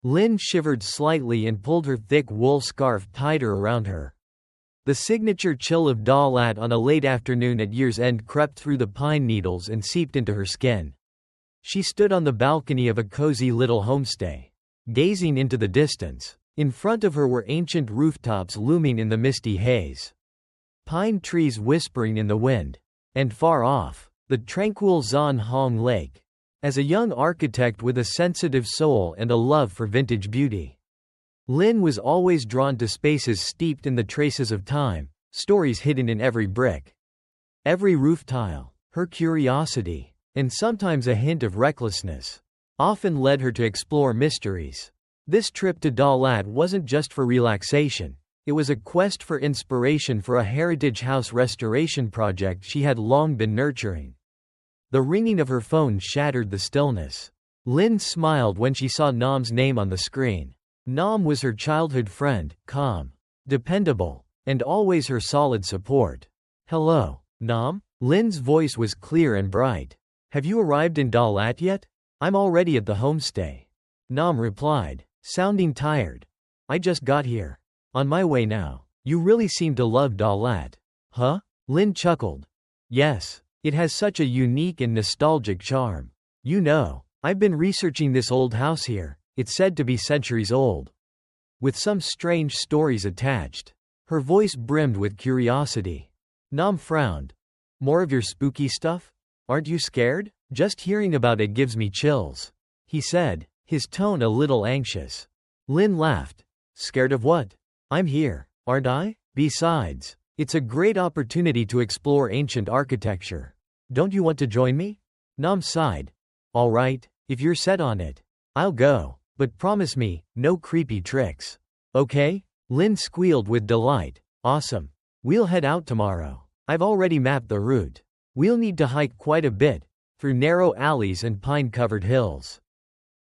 Lynn shivered slightly and pulled her thick wool scarf tighter around her. The signature chill of Dalat on a late afternoon at year's end crept through the pine needles and seeped into her skin. She stood on the balcony of a cozy little homestay, gazing into the distance. In front of her were ancient rooftops looming in the misty haze, pine trees whispering in the wind, and far off, the tranquil Zan Hong Lake. As a young architect with a sensitive soul and a love for vintage beauty, Lynn was always drawn to spaces steeped in the traces of time, stories hidden in every brick, every roof tile. Her curiosity, and sometimes a hint of recklessness, often led her to explore mysteries. This trip to Dalat wasn't just for relaxation, it was a quest for inspiration for a heritage house restoration project she had long been nurturing. The ringing of her phone shattered the stillness. Lynn smiled when she saw Nam's name on the screen. Nam was her childhood friend, calm, dependable, and always her solid support. "Hello, Nam?" Lynn's voice was clear and bright. "Have you arrived in Dalat yet?" "I'm already at the homestay," Nam replied, sounding tired. "I just got here. On my way now." "You really seem to love Dalat." "Huh?" Lynn chuckled. "Yes. It has such a unique and nostalgic charm. You know, I've been researching this old house here. It's said to be centuries old, with some strange stories attached." Her voice brimmed with curiosity. Nam frowned. "More of your spooky stuff? Aren't you scared?" "Just hearing about it gives me chills," he said, his tone a little anxious. Lynn laughed. "Scared of what? I'm here, aren't I? Besides, it's a great opportunity to explore ancient architecture. Don't you want to join me?" Nam sighed. "All right, if you're set on it. I'll go, but promise me, no creepy tricks." "Okay?" Lynn squealed with delight. "Awesome. We'll head out tomorrow. I've already mapped the route. We'll need to hike quite a bit, through narrow alleys and pine-covered hills."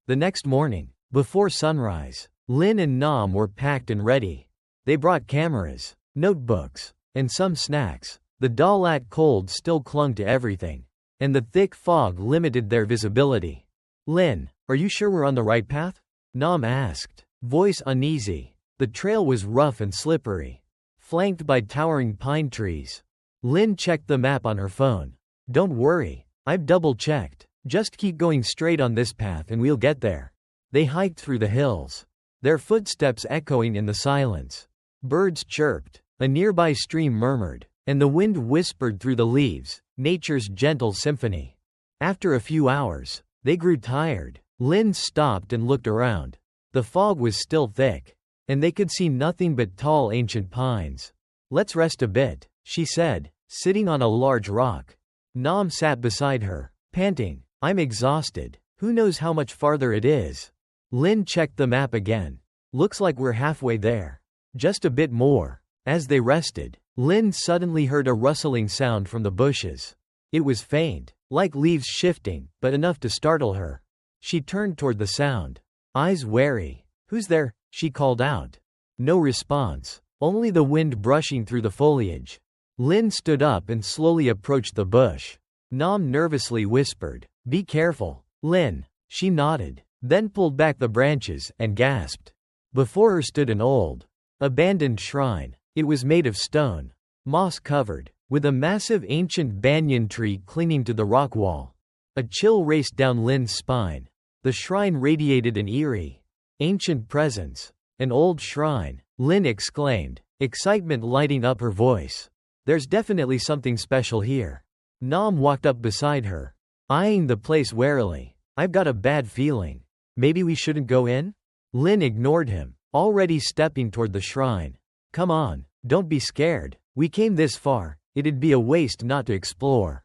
The next morning, before sunrise, Lynn and Nam were packed and ready. They brought cameras, notebooks, and some snacks. The Dalat cold still clung to everything, and the thick fog limited their visibility. "Lynn, are you sure we're on the right path?" Nam asked, voice uneasy. The trail was rough and slippery, flanked by towering pine trees. Lynn checked the map on her phone. "Don't worry, I've double-checked. Just keep going straight on this path and we'll get there." They hiked through the hills, their footsteps echoing in the silence. Birds chirped, a nearby stream murmured, and the wind whispered through the leaves, nature's gentle symphony. After a few hours, they grew tired. Lynn stopped and looked around. The fog was still thick, and they could see nothing but tall ancient pines. "Let's rest a bit," she said, sitting on a large rock. Nam sat beside her, panting. "I'm exhausted. Who knows how much farther it is?" Lynn checked the map again. "Looks like we're halfway there. Just a bit more." As they rested, Lynn suddenly heard a rustling sound from the bushes. It was faint, like leaves shifting, but enough to startle her. She turned toward the sound, eyes wary. "Who's there?" she called out. No response, only the wind brushing through the foliage. Lynn stood up and slowly approached the bush. Nam nervously whispered, "Be careful, Lynn." She nodded, then pulled back the branches and gasped. Before her stood an old, abandoned shrine. It was made of stone, moss-covered, with a massive ancient banyan tree clinging to the rock wall. A chill raced down Lynn's spine. The shrine radiated an eerie, ancient presence. "An old shrine," Lynn exclaimed, excitement lighting up her voice. "There's definitely something special here." Nam walked up beside her, eyeing the place warily. "I've got a bad feeling. Maybe we shouldn't go in?" Lynn ignored him, already stepping toward the shrine. "Come on, don't be scared. We came this far, it'd be a waste not to explore."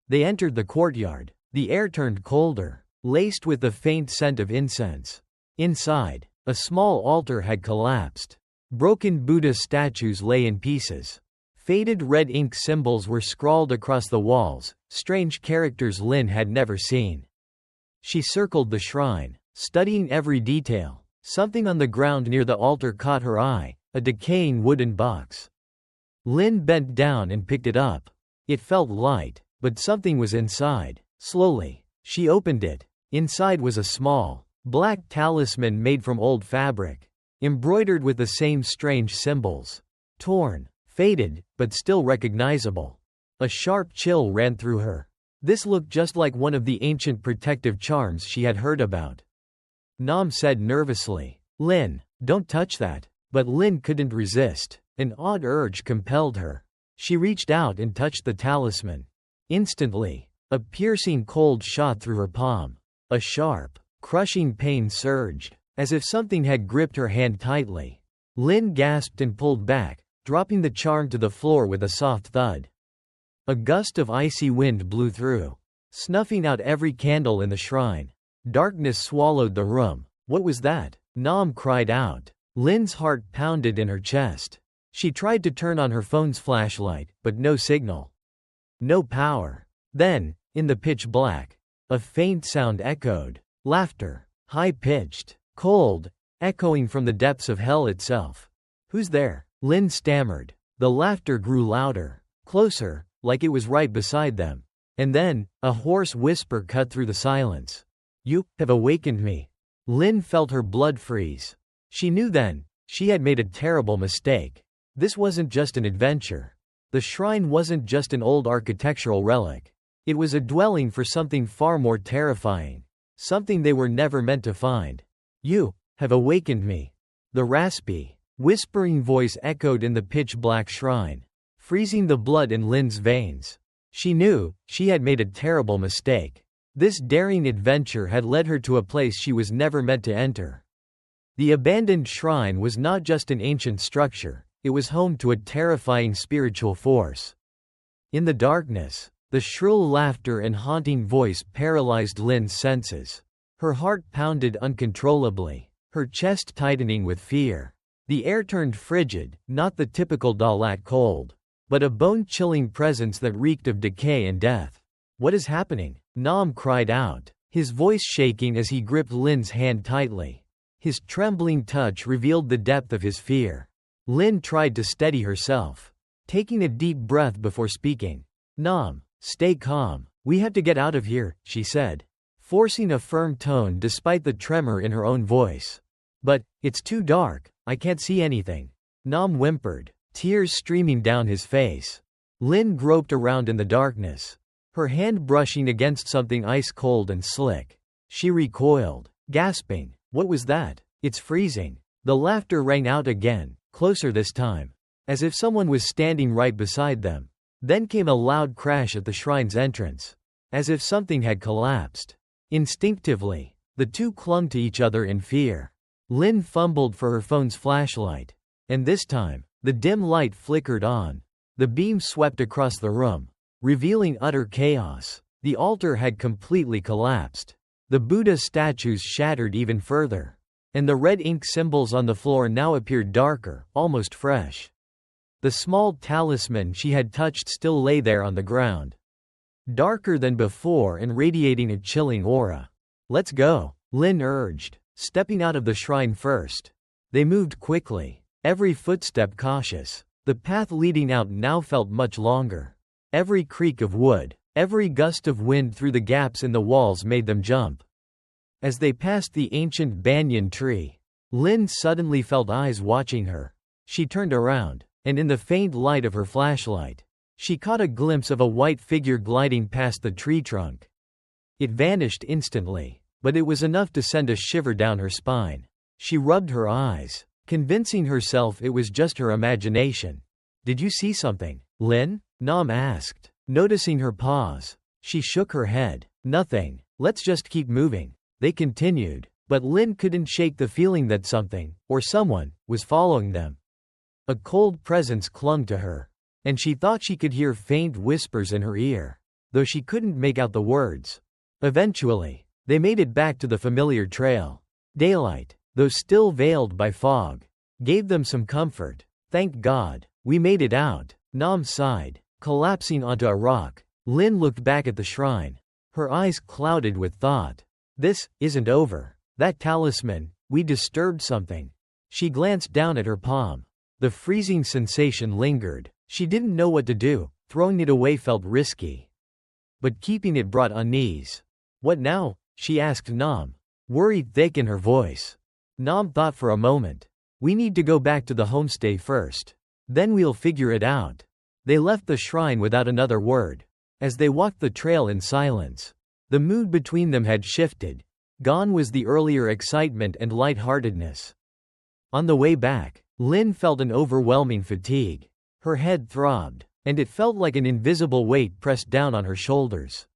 They entered the courtyard. The air turned colder, laced with the faint scent of incense. Inside, a small altar had collapsed. Broken Buddha statues lay in pieces. Faded red ink symbols were scrawled across the walls, strange characters Lynn had never seen. She circled the shrine, studying every detail. Something on the ground near the altar caught her eye, a decaying wooden box. Lynn bent down and picked it up. It felt light, but something was inside. Slowly, she opened it. Inside was a small, Black talisman made from old fabric. Embroidered with the same strange symbols. Torn, faded, but still recognizable. A sharp chill ran through her. This looked just like one of the ancient protective charms she had heard about. Nam said nervously, "Lin, don't touch that." But Lin couldn't resist. An odd urge compelled her. She reached out and touched the talisman. Instantly, a piercing cold shot through her palm. A sharp, crushing pain surged, as if something had gripped her hand tightly. Lin gasped and pulled back, dropping the charm to the floor with a soft thud. A gust of icy wind blew through, snuffing out every candle in the shrine. Darkness swallowed the room. What was that? Nam cried out. Lin's heart pounded in her chest. She tried to turn on her phone's flashlight, but no signal. No power. Then, in the pitch black, a faint sound echoed. Laughter. High-pitched, cold, echoing from the depths of hell itself. "Who's there?" Lin stammered. The laughter grew louder, closer, like it was right beside them. And then, a hoarse whisper cut through the silence. "You have awakened me." Lin felt her blood freeze. She knew then, she had made a terrible mistake. This wasn't just an adventure. The shrine wasn't just an old architectural relic. It was a dwelling for something far more terrifying. Something they were never meant to find. "You have awakened me." The raspy, whispering voice echoed in the pitch-black shrine, freezing the blood in Lin's veins. She knew, she had made a terrible mistake. This daring adventure had led her to a place she was never meant to enter. The abandoned shrine was not just an ancient structure, it was home to a terrifying spiritual force. In the darkness, the shrill laughter and haunting voice paralyzed Lin's senses. Her heart pounded uncontrollably, her chest tightening with fear. The air turned frigid, not the typical Dalat cold, but a bone-chilling presence that reeked of decay and death. "What is happening?" Nam cried out, his voice shaking as he gripped Lin's hand tightly. His trembling touch revealed the depth of his fear. Lin tried to steady herself, taking a deep breath before speaking. "Nam, stay calm. We have to get out of here," she said, forcing a firm tone despite the tremor in her own voice. "But, it's too dark, I can't see anything." Nam whimpered, tears streaming down his face. Lin groped around in the darkness, her hand brushing against something ice-cold and slick. She recoiled, gasping, "What was that? It's freezing." The laughter rang out again, closer this time, as if someone was standing right beside them. Then came a loud crash at the shrine's entrance, as if something had collapsed. Instinctively, the two clung to each other in fear. Lin fumbled for her phone's flashlight, and this time, the dim light flickered on. The beam swept across the room, revealing utter chaos. The altar had completely collapsed. The Buddha statues shattered even further, and the red ink symbols on the floor now appeared darker, almost fresh. The small talisman she had touched still lay there on the ground, darker than before and radiating a chilling aura. "Let's go," Lin urged, stepping out of the shrine first. They moved quickly, every footstep cautious. The path leading out now felt much longer. Every creak of wood, every gust of wind through the gaps in the walls made them jump. As they passed the ancient banyan tree, Lin suddenly felt eyes watching her. She turned around, and in the faint light of her flashlight, she caught a glimpse of a white figure gliding past the tree trunk. It vanished instantly, but it was enough to send a shiver down her spine. She rubbed her eyes, convincing herself it was just her imagination. "Did you see something, Lin?" Nam asked, noticing her pause. She shook her head. "Nothing. Let's just keep moving." They continued, but Lin couldn't shake the feeling that something, or someone, was following them. A cold presence clung to her, and she thought she could hear faint whispers in her ear, though she couldn't make out the words. Eventually, they made it back to the familiar trail. Daylight, though still veiled by fog, gave them some comfort. "Thank God, we made it out," Nam sighed, collapsing onto a rock. Lin looked back at the shrine, her eyes clouded with thought. "This isn't over. That talisman, we disturbed something." She glanced down at her palm. The freezing sensation lingered. She didn't know what to do. Throwing it away felt risky, but keeping it brought unease. "What now?" she asked Nam. worry thick in her voice. Nam thought for a moment. We need to go back to the homestay first. Then we'll figure it out. They left the shrine without another word. As they walked the trail in silence, the mood between them had shifted. Gone was the earlier excitement and lightheartedness. On the way back, Lynn felt an overwhelming fatigue. Her head throbbed, and it felt like an invisible weight pressed down on her shoulders.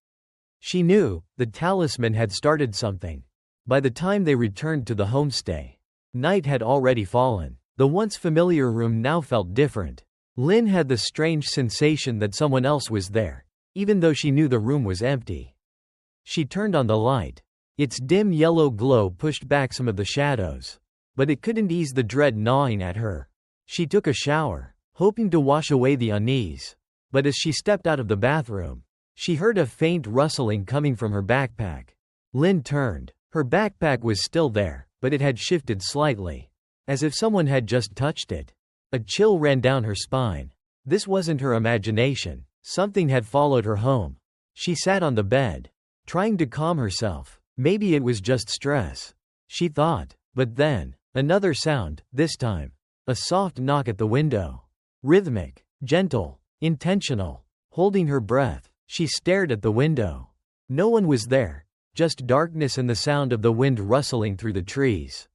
She knew the talisman had started something. By the time they returned to the homestay, night had already fallen. The once familiar room now felt different. Lynn had the strange sensation that someone else was there, even though she knew the room was empty. She turned on the light. Its dim yellow glow pushed back some of the shadows, but it couldn't ease the dread gnawing at her. She took a shower, hoping to wash away the unease. But as she stepped out of the bathroom, she heard a faint rustling coming from her backpack. Lynn turned. Her backpack was still there, but it had shifted slightly, as if someone had just touched it. A chill ran down her spine. This wasn't her imagination. Something had followed her home. She sat on the bed, trying to calm herself. Maybe it was just stress, she thought. But then, another sound, this time. A soft knock at the window. Rhythmic, gentle, intentional. Holding her breath, she stared at the window. No one was there, just darkness and the sound of the wind rustling through the trees.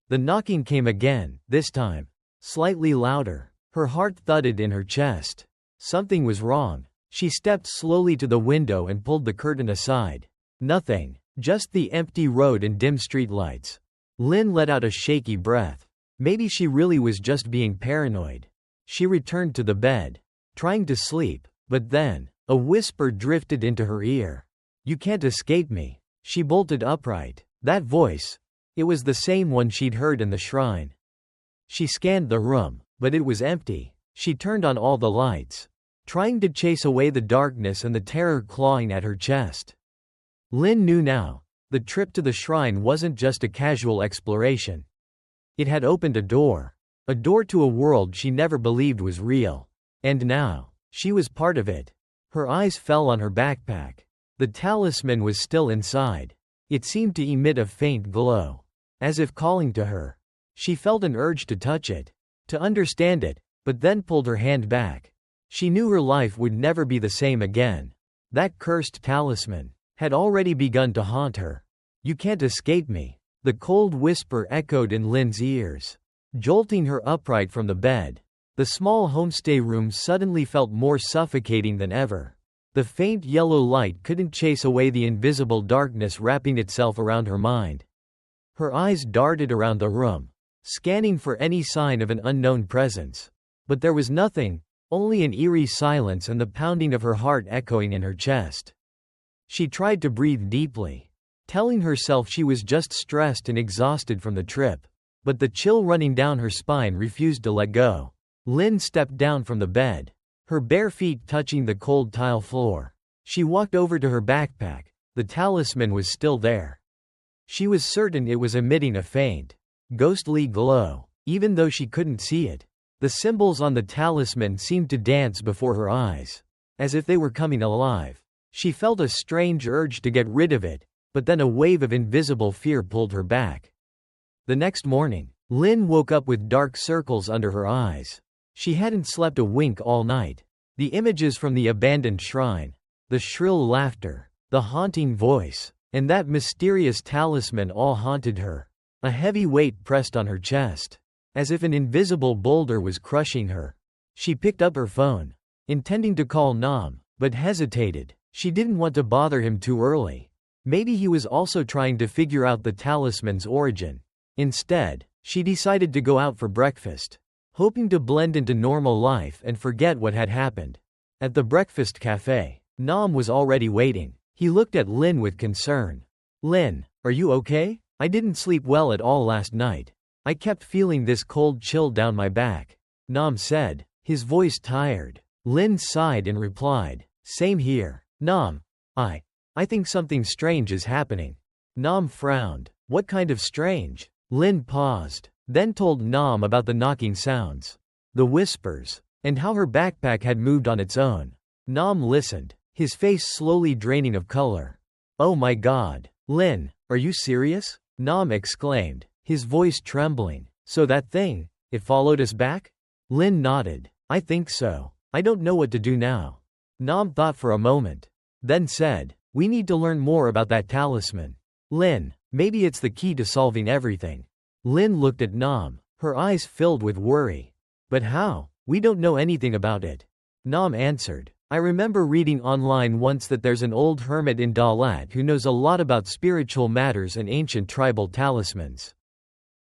The knocking came again, this time slightly louder. Her heart thudded in her chest. Something was wrong. She stepped slowly to the window and pulled the curtain aside. Nothing, just the empty road and dim streetlights. Lynn let out a shaky breath. Maybe she really was just being paranoid. She returned to the bed, trying to sleep, but then, a whisper drifted into her ear. "You can't escape me." She bolted upright. That voice, it was the same one she'd heard in the shrine. She scanned the room, but it was empty. She turned on all the lights, trying to chase away the darkness and the terror clawing at her chest. Lynn knew now, the trip to the shrine wasn't just a casual exploration. It had opened a door to a world she never believed was real. And now, she was part of it. Her eyes fell on her backpack. The talisman was still inside. It seemed to emit a faint glow, as if calling to her. She felt an urge to touch it, to understand it, but then pulled her hand back. She knew her life would never be the same again. That cursed talisman had already begun to haunt her. "You can't escape me." The cold whisper echoed in Lynn's ears, jolting her upright from the bed. The small homestay room suddenly felt more suffocating than ever. The faint yellow light couldn't chase away the invisible darkness wrapping itself around her mind. Her eyes darted around the room, scanning for any sign of an unknown presence. But there was nothing, only an eerie silence and the pounding of her heart echoing in her chest. She tried to breathe deeply, telling herself she was just stressed and exhausted from the trip. But the chill running down her spine refused to let go. Lynn stepped down from the bed, her bare feet touching the cold tile floor. She walked over to her backpack. The talisman was still there. She was certain it was emitting a faint, ghostly glow, even though she couldn't see it. The symbols on the talisman seemed to dance before her eyes, as if they were coming alive. She felt a strange urge to get rid of it, but then a wave of invisible fear pulled her back. The next morning, Lynn woke up with dark circles under her eyes. She hadn't slept a wink all night. The images from the abandoned shrine, the shrill laughter, the haunting voice, and that mysterious talisman all haunted her. A heavy weight pressed on her chest, as if an invisible boulder was crushing her. She picked up her phone, intending to call Nam, but hesitated. She didn't want to bother him too early. Maybe he was also trying to figure out the talisman's origin. Instead, she decided to go out for breakfast, hoping to blend into normal life and forget what had happened. At the breakfast cafe, Nam was already waiting. He looked at Lynn with concern. "Lynn, are you okay? I didn't sleep well at all last night. I kept feeling this cold chill down my back," Nam said, his voice tired. Lynn sighed and replied, "Same here, Nam. I think something strange is happening." Nam frowned. "What kind of strange?" Lynn paused, then told Nam about the knocking sounds, the whispers, and how her backpack had moved on its own. Nam listened, his face slowly draining of color. "Oh my God, Lynn, Are you serious? Nam exclaimed, his voice trembling. So that thing, it followed us back? Lin nodded. I think so. I don't know what to do now. Nam thought for a moment. Then said, we need to learn more about that talisman. Lin, maybe it's the key to solving everything. Lin looked at Nam, her eyes filled with worry. But how? We don't know anything about it. Nam answered, I remember reading online once that there's an old hermit in Dalat who knows a lot about spiritual matters and ancient tribal talismans.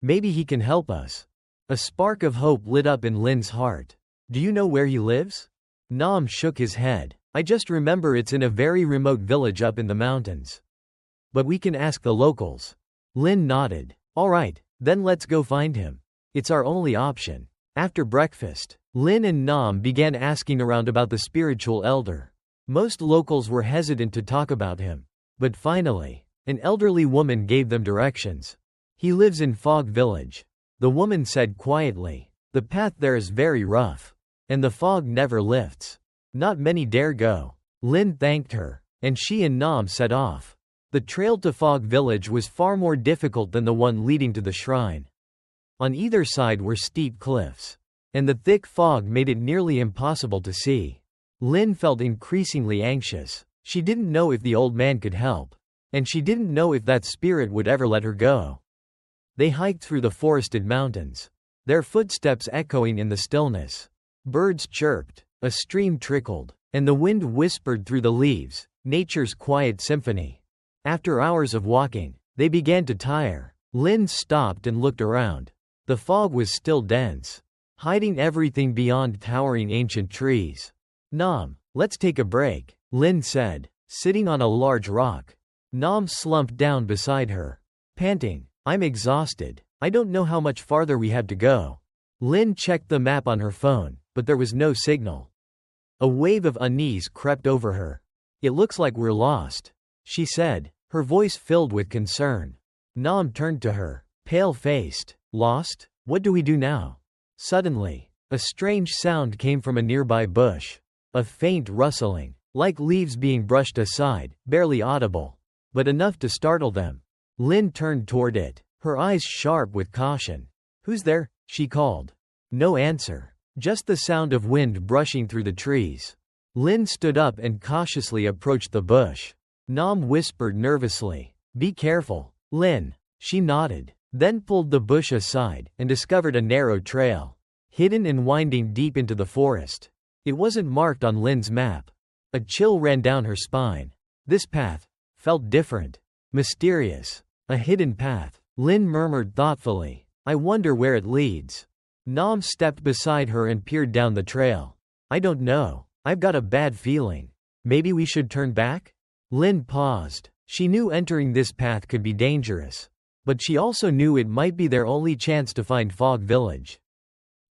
Maybe he can help us. A spark of hope lit up in Lin's heart. Do you know where he lives? Nam shook his head. I just remember it's in a very remote village up in the mountains. But we can ask the locals. Lin nodded. All right, then let's go find him. It's our only option. After breakfast, Lin and Nam began asking around about the spiritual elder. Most locals were hesitant to talk about him. But finally, an elderly woman gave them directions. He lives in Fog Village. The woman said quietly. The path there is very rough. And the fog never lifts. Not many dare go. Lin thanked her, and she and Nam set off. The trail to Fog Village was far more difficult than the one leading to the shrine. On either side were steep cliffs, and the thick fog made it nearly impossible to see. Lin felt increasingly anxious. She didn't know if the old man could help, and she didn't know if that spirit would ever let her go. They hiked through the forested mountains, their footsteps echoing in the stillness. Birds chirped, a stream trickled, and the wind whispered through the leaves, nature's quiet symphony. After hours of walking, they began to tire. Lin stopped and looked around. The fog was still dense, hiding everything beyond towering ancient trees. Nam, let's take a break, Lin said, sitting on a large rock. Nam slumped down beside her, panting. I'm exhausted. I don't know how much farther we have to go. Lin checked the map on her phone, but there was no signal. A wave of unease crept over her. It looks like we're lost, she said, her voice filled with concern. Nam turned to her, pale-faced. Lost? What do we do now? Suddenly, a strange sound came from a nearby bush. A faint rustling, like leaves being brushed aside, barely audible, but enough to startle them. Lin turned toward it, her eyes sharp with caution. Who's there? She called. No answer, just the sound of wind brushing through the trees. Lin stood up and cautiously approached the bush. Nam whispered nervously, be careful, Lin. She nodded, then pulled the bush aside and discovered a narrow trail, hidden and winding deep into the forest. It wasn't marked on Lin's map. A chill ran down her spine. This path felt different, mysterious, a hidden path. Lin murmured thoughtfully, I wonder where it leads. Nam stepped beside her and peered down the trail. I don't know. I've got a bad feeling. Maybe we should turn back? Lin paused. She knew entering this path could be dangerous, but she also knew it might be their only chance to find Fog Village.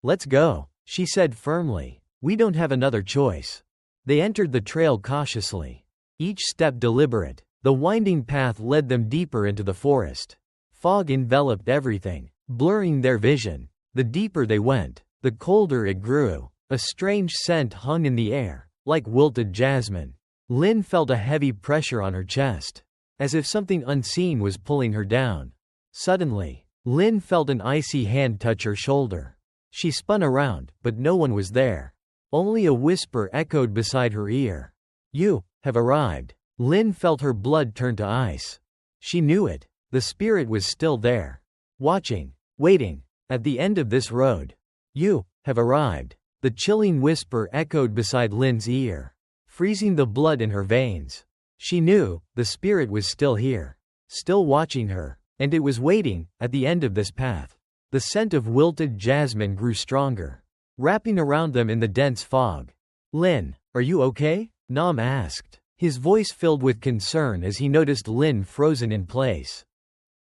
Let's go, she said firmly. We don't have another choice. They entered the trail cautiously, each step deliberate. The winding path led them deeper into the forest. Fog enveloped everything, blurring their vision. The deeper they went, the colder it grew. A strange scent hung in the air, like wilted jasmine. Lin felt a heavy pressure on her chest, as if something unseen was pulling her down. Suddenly, Lin felt an icy hand touch her shoulder. She spun around, but no one was there. Only a whisper echoed beside her ear. You have arrived. Lin felt her blood turn to ice. She knew it. The spirit was still there, watching, waiting, at the end of this road. You have arrived. The chilling whisper echoed beside Lin's ear, freezing the blood in her veins. She knew the spirit was still here, still watching her, and it was waiting at the end of this path. The scent of wilted jasmine grew stronger, wrapping around them in the dense fog. Lin, are you okay? Nam asked, his voice filled with concern as he noticed Lin frozen in place,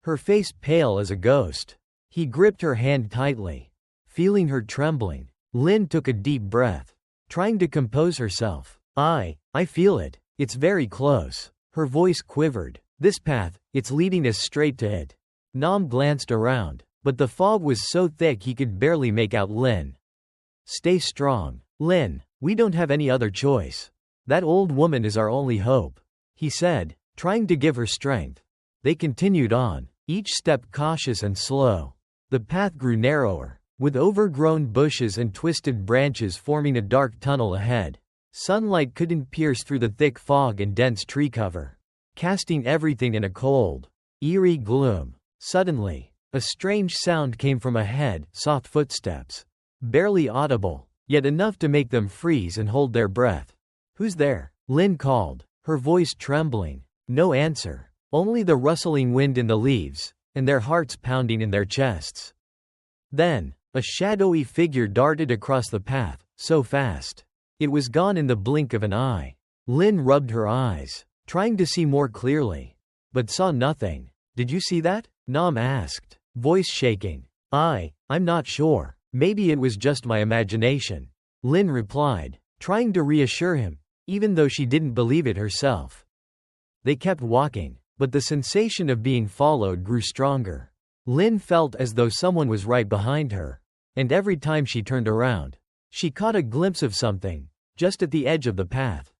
her face pale as a ghost. He gripped her hand tightly, feeling her trembling. Lin took a deep breath, trying to compose herself. I feel it. It's very close. Her voice quivered. This path, it's leading us straight to it. Nam glanced around, but the fog was so thick he could barely make out Lin. Stay strong, Lin. We don't have any other choice. That old woman is our only hope, he said, trying to give her strength. They continued on, each step cautious and slow. The path grew narrower, with overgrown bushes and twisted branches forming a dark tunnel ahead. Sunlight couldn't pierce through the thick fog and dense tree cover, casting everything in a cold, eerie gloom. Suddenly, a strange sound came from ahead, soft footsteps. Barely audible, yet enough to make them freeze and hold their breath. "Who's there?" Lynn called, her voice trembling. No answer, only the rustling wind in the leaves, and their hearts pounding in their chests. Then, a shadowy figure darted across the path, so fast. It was gone in the blink of an eye. Lynn rubbed her eyes, trying to see more clearly, but saw nothing. "Did you see that?" Nam asked, voice shaking. I'm not sure. Maybe it was just my imagination," Lynn replied, trying to reassure him, even though she didn't believe it herself. They kept walking, but the sensation of being followed grew stronger. Lynn felt as though someone was right behind her, and every time she turned around, she caught a glimpse of something, just at the edge of the path.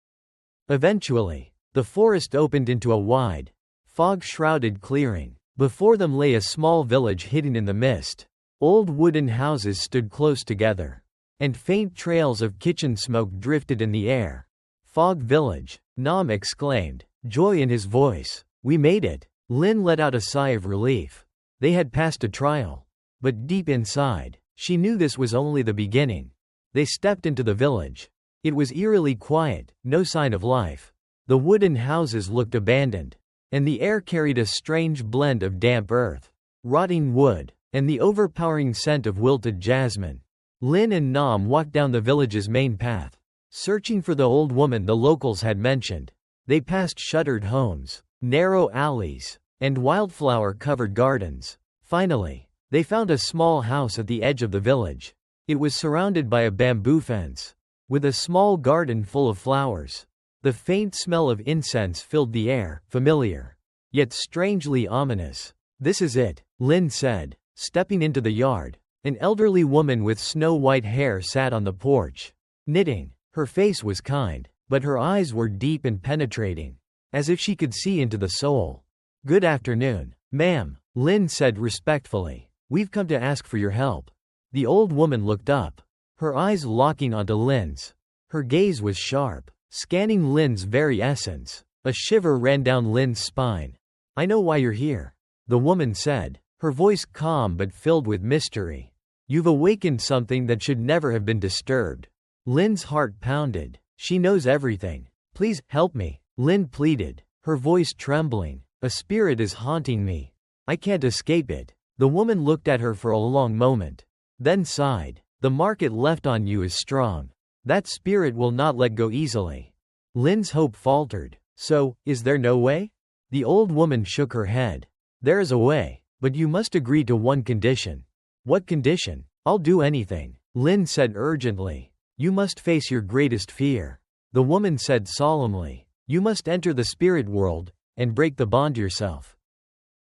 Eventually, the forest opened into a wide, fog-shrouded clearing. Before them lay a small village hidden in the mist. Old wooden houses stood close together, and faint trails of kitchen smoke drifted in the air. "Fog Village," Nam exclaimed, joy in his voice. "We made it." Lynn let out a sigh of relief. They had passed a trial. But deep inside, she knew this was only the beginning. They stepped into the village. It was eerily quiet, no sign of life. The wooden houses looked abandoned, and the air carried a strange blend of damp earth, rotting wood, and the overpowering scent of wilted jasmine. Lynn and Nam walked down the village's main path, searching for the old woman the locals had mentioned. They passed shuttered homes, narrow alleys, and wildflower-covered gardens. Finally, they found a small house at the edge of the village. It was surrounded by a bamboo fence, with a small garden full of flowers. The faint smell of incense filled the air, familiar, yet strangely ominous. "This is it," Lynn said, stepping into the yard. An elderly woman with snow-white hair sat on the porch, knitting. Her face was kind, but her eyes were deep and penetrating, as if she could see into the soul. "Good afternoon, ma'am," Lynn said respectfully. "We've come to ask for your help." The old woman looked up, her eyes locking onto Lynn's. Her gaze was sharp, scanning Lynn's very essence. A shiver ran down Lynn's spine. "I know why you're here," the woman said, her voice calm but filled with mystery. "You've awakened something that should never have been disturbed." Lynn's heart pounded. "She knows everything. Please, help me," Lynn pleaded, her voice trembling. "A spirit is haunting me. I can't escape it." The woman looked at her for a long moment, then sighed. "The mark it left on you is strong. That spirit will not let go easily." Lynn's hope faltered. "So, is there no way?" The old woman shook her head. "There is a way, but you must agree to one condition." "What condition?" "I'll do anything," Lynn said urgently. "You must face your greatest fear." The woman said solemnly. "You must enter the spirit world, and break the bond yourself."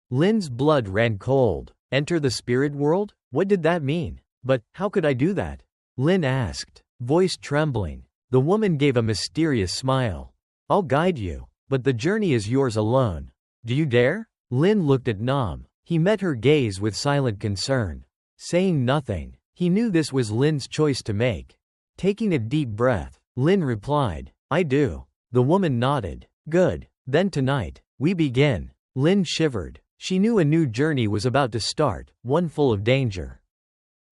Lynn's blood ran cold. Enter the spirit world? What did that mean? "But, how could I do that?" Lynn asked, voice trembling. The woman gave a mysterious smile. "I'll guide you, but the journey is yours alone. Do you dare?" Lynn looked at Nam. He met her gaze with silent concern. Saying nothing, he knew this was Lynn's choice to make. Taking a deep breath, Lynn replied, "I do." The woman nodded. "Good. Then tonight, we begin." Lynn shivered. She knew a new journey was about to start, one full of danger.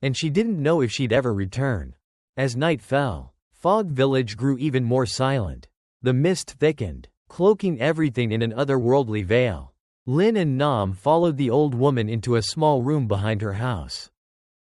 And she didn't know if she'd ever return. As night fell, Fog Village grew even more silent. The mist thickened, cloaking everything in an otherworldly veil. Lynn and Nam followed the old woman into a small room behind her house.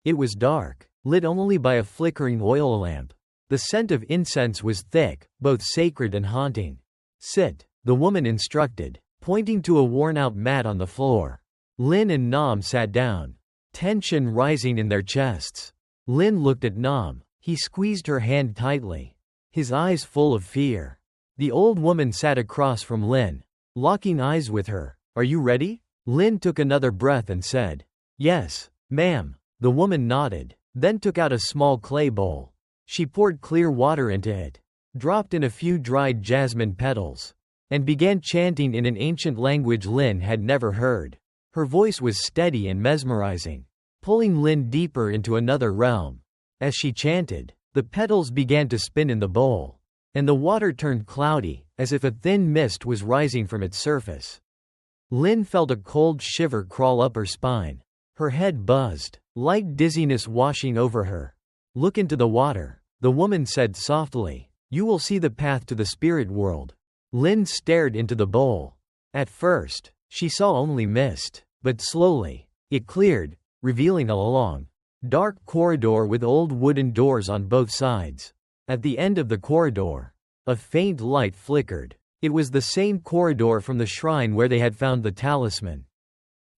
It was dark, lit only by a flickering oil lamp. The scent of incense was thick, both sacred and haunting. "Sit," the woman instructed, pointing to a worn-out mat on the floor. Lynn and Nam sat down, tension rising in their chests. Lynn looked at Nam. He squeezed her hand tightly, his eyes full of fear. The old woman sat across from Lynn, locking eyes with her. "Are you ready?" Lynn took another breath and said, "Yes, ma'am." The woman nodded, then took out a small clay bowl. She poured clear water into it, dropped in a few dried jasmine petals, and began chanting in an ancient language Lin had never heard. Her voice was steady and mesmerizing, pulling Lin deeper into another realm. As she chanted, the petals began to spin in the bowl, and the water turned cloudy, as if a thin mist was rising from its surface. Lin felt a cold shiver crawl up her spine. Her head buzzed, light dizziness washing over her. "Look into the water," the woman said softly. "You will see the path to the spirit world." Lin stared into the bowl. At first, she saw only mist, but slowly, it cleared, revealing a long, dark corridor with old wooden doors on both sides. At the end of the corridor, a faint light flickered. It was the same corridor from the shrine where they had found the talisman.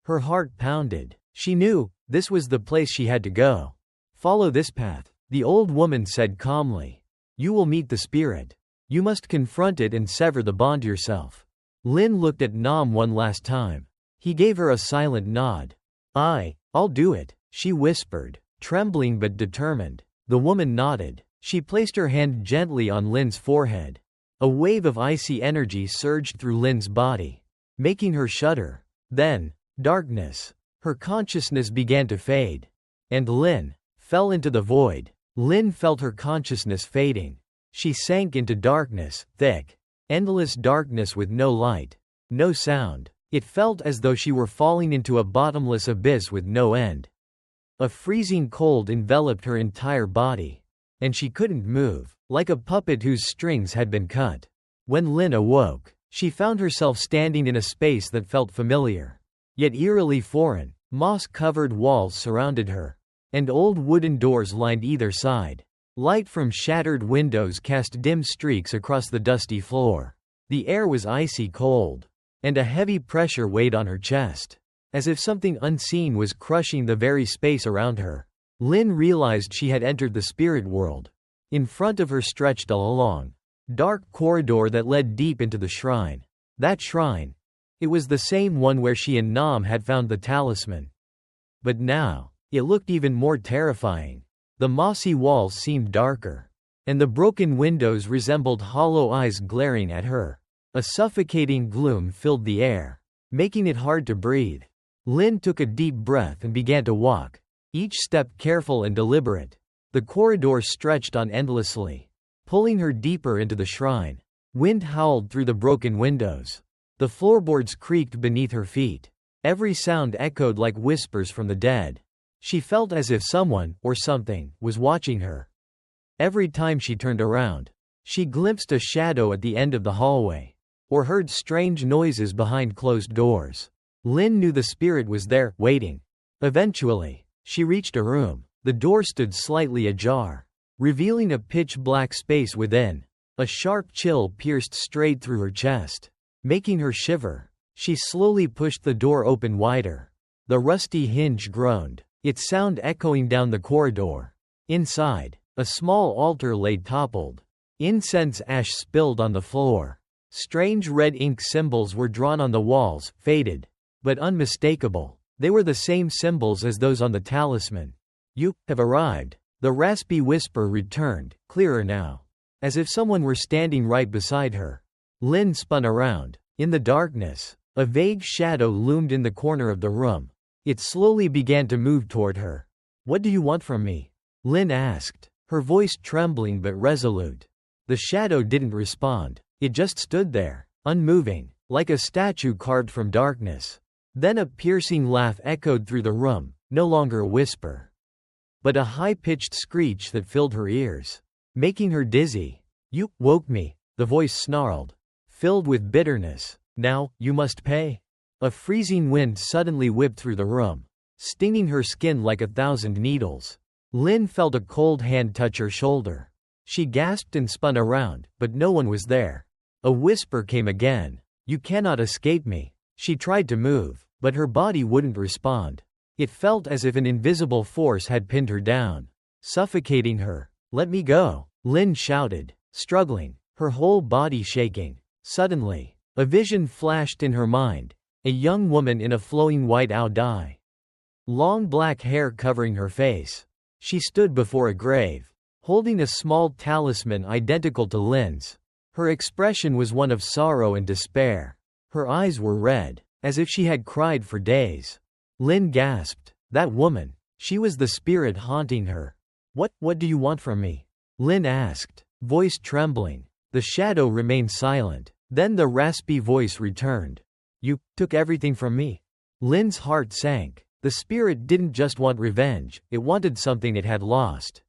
Her heart pounded. She knew, this was the place she had to go. "Follow this path," the old woman said calmly. "You will meet the spirit. You must confront it and sever the bond yourself." Lin looked at Nam one last time. He gave her a silent nod. I'll do it," she whispered, trembling but determined. The woman nodded. She placed her hand gently on Lin's forehead. A wave of icy energy surged through Lin's body, making her shudder. Then, darkness. Her consciousness began to fade. And Lin fell into the void. Lin felt her consciousness fading. She sank into darkness, thick, endless darkness with no light, no sound. It felt as though she were falling into a bottomless abyss with no end. A freezing cold enveloped her entire body, and she couldn't move, like a puppet whose strings had been cut. When Lin awoke, she found herself standing in a space that felt familiar, yet eerily foreign. Moss-covered walls surrounded her, and old wooden doors lined either side. Light from shattered windows cast dim streaks across the dusty floor. The air was icy cold, and a heavy pressure weighed on her chest, as if something unseen was crushing the very space around her. Lin realized she had entered the spirit world. In front of her stretched a long, dark corridor that led deep into the shrine. That shrine. It was the same one where she and Nam had found the talisman. But now, it looked even more terrifying. The mossy walls seemed darker, and the broken windows resembled hollow eyes glaring at her. A suffocating gloom filled the air, making it hard to breathe. Lin took a deep breath and began to walk, each step careful and deliberate. The corridor stretched on endlessly, pulling her deeper into the shrine. Wind howled through the broken windows. The floorboards creaked beneath her feet. Every sound echoed like whispers from the dead. She felt as if someone, or something, was watching her. Every time she turned around, she glimpsed a shadow at the end of the hallway, or heard strange noises behind closed doors. Lin knew the spirit was there, waiting. Eventually, she reached a room. The door stood slightly ajar, revealing a pitch-black space within. A sharp chill pierced straight through her chest, making her shiver. She slowly pushed the door open wider. The rusty hinge groaned, its sound echoing down the corridor. Inside, a small altar lay toppled. Incense ash spilled on the floor. Strange red ink symbols were drawn on the walls, faded, but unmistakable. They were the same symbols as those on the talisman. "You have arrived," the raspy whisper returned, clearer now, as if someone were standing right beside her. Lin spun around. In the darkness, a vague shadow loomed in the corner of the room. It slowly began to move toward her. "What do you want from me?" Lin asked, her voice trembling but resolute. The shadow didn't respond. It just stood there, unmoving, like a statue carved from darkness. Then a piercing laugh echoed through the room, no longer a whisper, but a high-pitched screech that filled her ears, making her dizzy. "You woke me," the voice snarled, filled with bitterness. "Now, you must pay." A freezing wind suddenly whipped through the room, stinging her skin like 1,000 needles. Lin felt a cold hand touch her shoulder. She gasped and spun around, but no one was there. A whisper came again. "You cannot escape me." She tried to move, but her body wouldn't respond. It felt as if an invisible force had pinned her down, suffocating her. "Let me go," Lin shouted, struggling, her whole body shaking. Suddenly, a vision flashed in her mind. A young woman in a flowing white dye, long black hair covering her face. She stood before a grave, holding a small talisman identical to Lin's. Her expression was one of sorrow and despair. Her eyes were red, as if she had cried for days. Lin gasped. That woman. She was the spirit haunting her. What do you want from me? Lin asked, voice trembling. The shadow remained silent. Then the raspy voice returned. You took everything from me. Lin's heart sank. The spirit didn't just want revenge, it wanted something it had lost.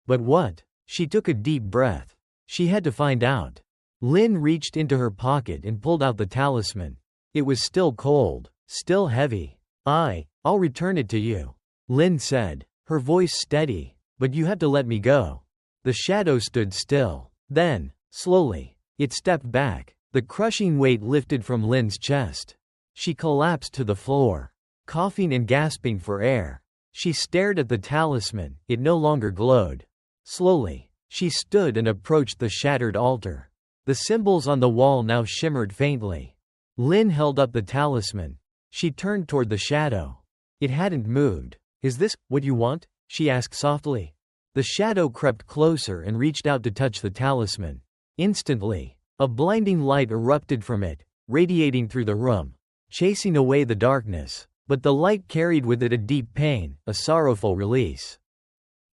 But what? She took a deep breath. She had to find out. Lin reached into her pocket and pulled out the talisman. It was still cold, still heavy. I'll return it to you, Lin said, her voice steady. But you have to let me go. The shadow stood still. Then, slowly, it stepped back. The crushing weight lifted from Lin's chest. She collapsed to the floor, coughing and gasping for air. She stared at the talisman, it no longer glowed. Slowly, she stood and approached the shattered altar. The symbols on the wall now shimmered faintly. Lin held up the talisman. She turned toward the shadow. It hadn't moved. Is this what you want? She asked softly. The shadow crept closer and reached out to touch the talisman. Instantly, a blinding light erupted from it, radiating through the room, chasing away the darkness. But the light carried with it a deep pain, a sorrowful release.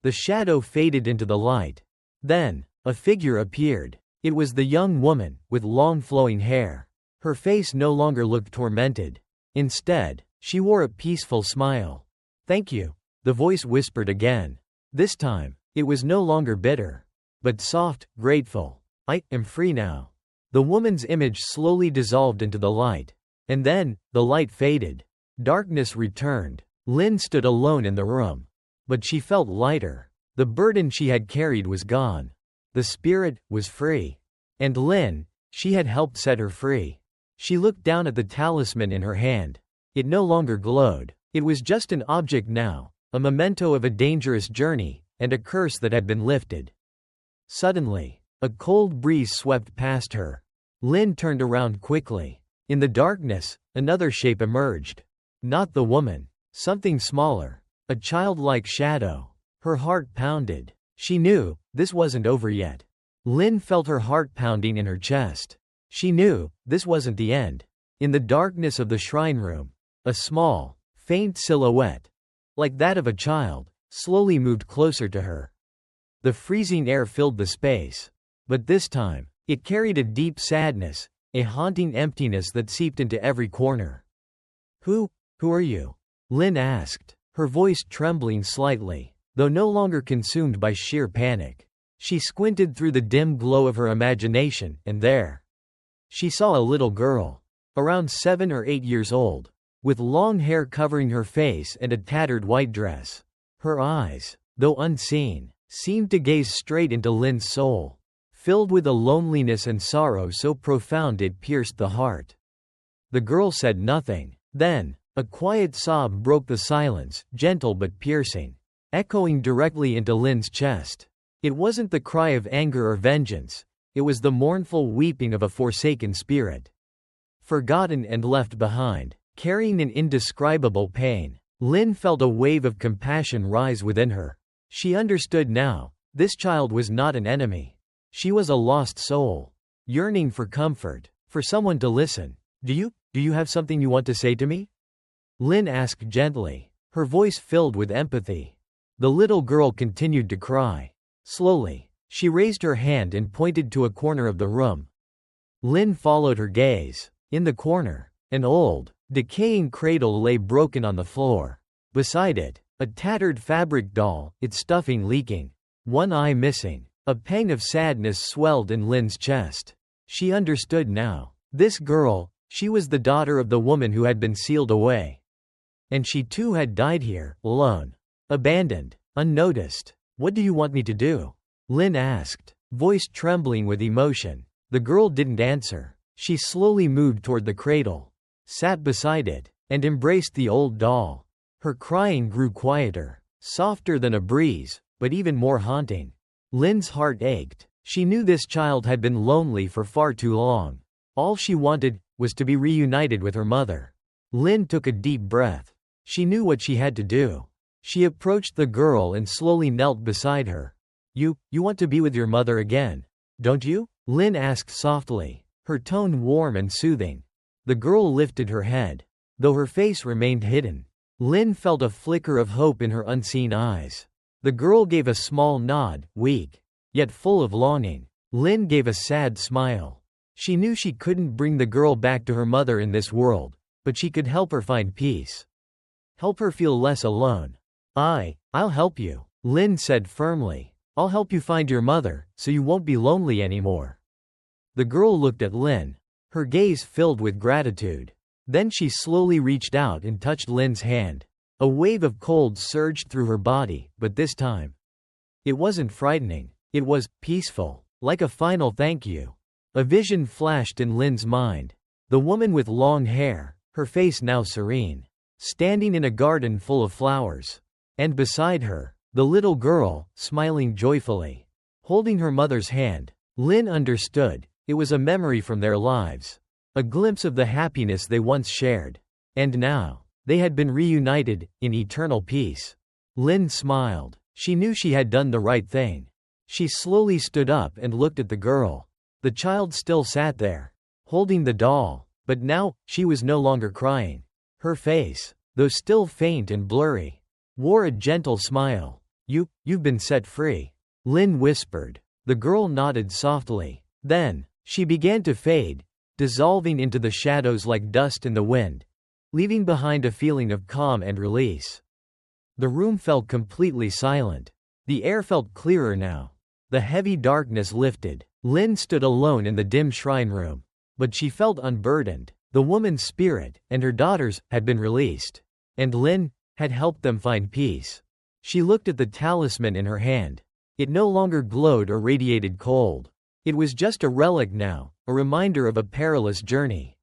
The shadow faded into the light. Then, a figure appeared. It was the young woman, with long flowing hair. Her face no longer looked tormented. Instead, she wore a peaceful smile. Thank you, the voice whispered again. This time, it was no longer bitter, but soft, grateful. I am free now. The woman's image slowly dissolved into the light. And then, the light faded. Darkness returned. Lin stood alone in the room. But she felt lighter. The burden she had carried was gone. The spirit was free. And Lin, she had helped set her free. She looked down at the talisman in her hand. It no longer glowed. It was just an object now, a memento of a dangerous journey, and a curse that had been lifted. Suddenly, a cold breeze swept past her. Lin turned around quickly. In the darkness, another shape emerged. Not the woman. Something smaller. A childlike shadow. Her heart pounded. She knew, this wasn't over yet. Lin felt her heart pounding in her chest. She knew, this wasn't the end. In the darkness of the shrine room, a small, faint silhouette, like that of a child, slowly moved closer to her. The freezing air filled the space. But this time, it carried a deep sadness, a haunting emptiness that seeped into every corner. Who are you? Lin asked, her voice trembling slightly, though no longer consumed by sheer panic. She squinted through the dim glow of her imagination, and there she saw a little girl, around 7 or 8 years old, with long hair covering her face and a tattered white dress. Her eyes, though unseen, seemed to gaze straight into Lin's soul, filled with a loneliness and sorrow so profound it pierced the heart. The girl said nothing. Then, a quiet sob broke the silence, gentle but piercing, echoing directly into Lin's chest. It wasn't the cry of anger or vengeance, it was the mournful weeping of a forsaken spirit. Forgotten and left behind, carrying an indescribable pain, Lin felt a wave of compassion rise within her. She understood now, this child was not an enemy. She was a lost soul, yearning for comfort, for someone to listen. Do you have something you want to say to me? Lin asked gently, her voice filled with empathy. The little girl continued to cry. Slowly, she raised her hand and pointed to a corner of the room. Lin followed her gaze. In the corner, an old, decaying cradle lay broken on the floor. Beside it, a tattered fabric doll, its stuffing leaking, one eye missing. A pang of sadness swelled in Lin's chest. She understood now. This girl, she was the daughter of the woman who had been sealed away. And she too had died here, alone, abandoned, unnoticed. What do you want me to do? Lin asked, voice trembling with emotion. The girl didn't answer. She slowly moved toward the cradle, sat beside it, and embraced the old doll. Her crying grew quieter, softer than a breeze, but even more haunting. Lin's heart ached. She knew this child had been lonely for far too long. All she wanted was to be reunited with her mother. Lin took a deep breath. She knew what she had to do. She approached the girl and slowly knelt beside her. You want to be with your mother again, don't you? Lin asked softly, her tone warm and soothing. The girl lifted her head, though her face remained hidden. Lin felt a flicker of hope in her unseen eyes. The girl gave a small nod, weak, yet full of longing. Lin gave a sad smile. She knew she couldn't bring the girl back to her mother in this world, but she could help her find peace. Help her feel less alone. I'll help you, Lin said firmly. I'll help you find your mother, so you won't be lonely anymore. The girl looked at Lin, her gaze filled with gratitude. Then she slowly reached out and touched Lin's hand. A wave of cold surged through her body, but this time, it wasn't frightening. It was peaceful, like a final thank you. A vision flashed in Lin's mind. The woman with long hair, her face now serene, standing in a garden full of flowers. And beside her, the little girl, smiling joyfully, holding her mother's hand. Lin understood. It was a memory from their lives. A glimpse of the happiness they once shared. And now, they had been reunited, in eternal peace. Lin smiled. She knew she had done the right thing. She slowly stood up and looked at the girl. The child still sat there, holding the doll, but now, she was no longer crying. Her face, though still faint and blurry, wore a gentle smile. You've been set free, Lin whispered. The girl nodded softly. Then, she began to fade, dissolving into the shadows like dust in the wind, leaving behind a feeling of calm and release. The room felt completely silent. The air felt clearer now. The heavy darkness lifted. Lin stood alone in the dim shrine room. But she felt unburdened. The woman's spirit, and her daughters, had been released. And Lin had helped them find peace. She looked at the talisman in her hand. It no longer glowed or radiated cold. It was just a relic now, a reminder of a perilous journey.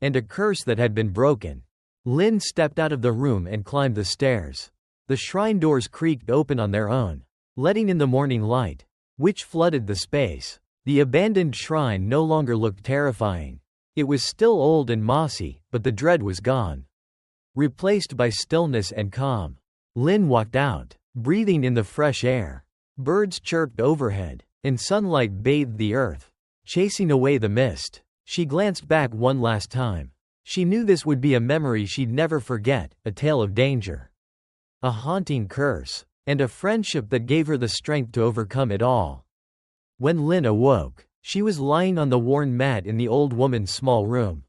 And a curse that had been broken. Lin stepped out of the room and climbed the stairs. The shrine doors creaked open on their own, letting in the morning light, which flooded the space. The abandoned shrine no longer looked terrifying. It was still old and mossy, but the dread was gone, replaced by stillness and calm. Lin walked out, breathing in the fresh air. Birds chirped overhead, and sunlight bathed the earth, chasing away the mist. She glanced back one last time. She knew this would be a memory she'd never forget, a tale of danger, a haunting curse, and a friendship that gave her the strength to overcome it all. When Lin awoke, she was lying on the worn mat in the old woman's small room.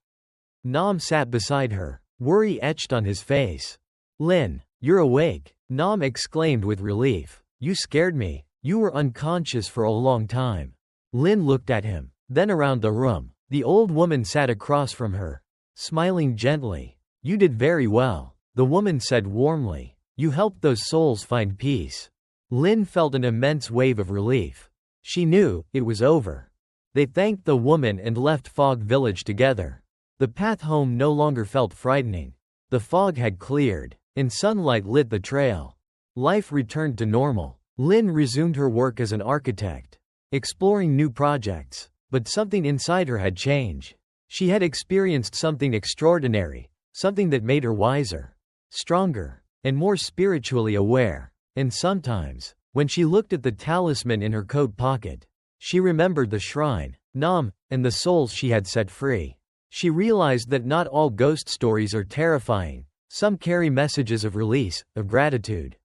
Nam sat beside her, worry etched on his face. Lin, you're awake, Nam exclaimed with relief. You scared me. You were unconscious for a long time. Lin looked at him, then around the room. The old woman sat across from her, smiling gently. You did very well, the woman said warmly. You helped those souls find peace. Lin felt an immense wave of relief. She knew it was over. They thanked the woman and left Fog Village together. The path home no longer felt frightening. The fog had cleared, and sunlight lit the trail. Life returned to normal. Lin resumed her work as an architect, exploring new projects. But something inside her had changed. She had experienced something extraordinary, something that made her wiser, stronger, and more spiritually aware. And sometimes, when she looked at the talisman in her coat pocket, she remembered the shrine, Nam, and the souls she had set free. She realized that not all ghost stories are terrifying. Some carry messages of release, of gratitude,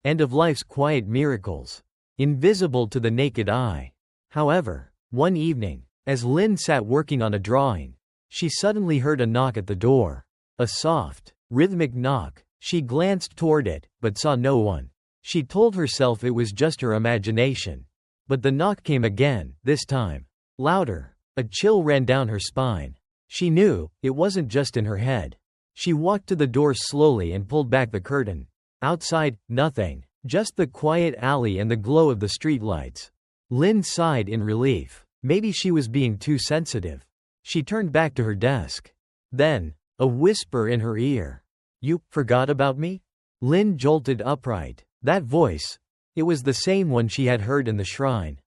and of life's quiet miracles, invisible to the naked eye. However, one evening, as Lin sat working on a drawing, she suddenly heard a knock at the door. A soft, rhythmic knock. She glanced toward it, but saw no one. She told herself it was just her imagination. But the knock came again, this time, louder. A chill ran down her spine. She knew, it wasn't just in her head. She walked to the door slowly and pulled back the curtain. Outside, nothing, just the quiet alley and the glow of the streetlights. Lin sighed in relief. Maybe she was being too sensitive. She turned back to her desk. Then, a whisper in her ear. You forgot about me? Lin jolted upright. That voice. It was the same one she had heard in the shrine.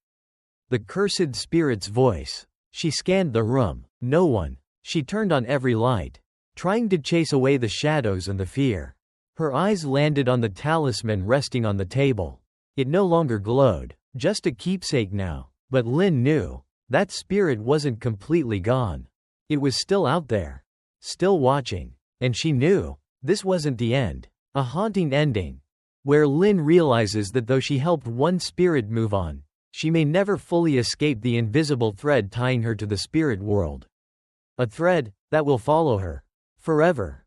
The cursed spirit's voice. She scanned the room. No one. She turned on every light, trying to chase away the shadows and the fear. Her eyes landed on the talisman resting on the table. It no longer glowed, just a keepsake now. But Lin knew, That spirit wasn't completely gone. It was still out there. Still watching. And she knew. This wasn't the end. A haunting ending. Where Lin realizes that though she helped one spirit move on, she may never fully escape the invisible thread tying her to the spirit world. A thread that will follow her forever.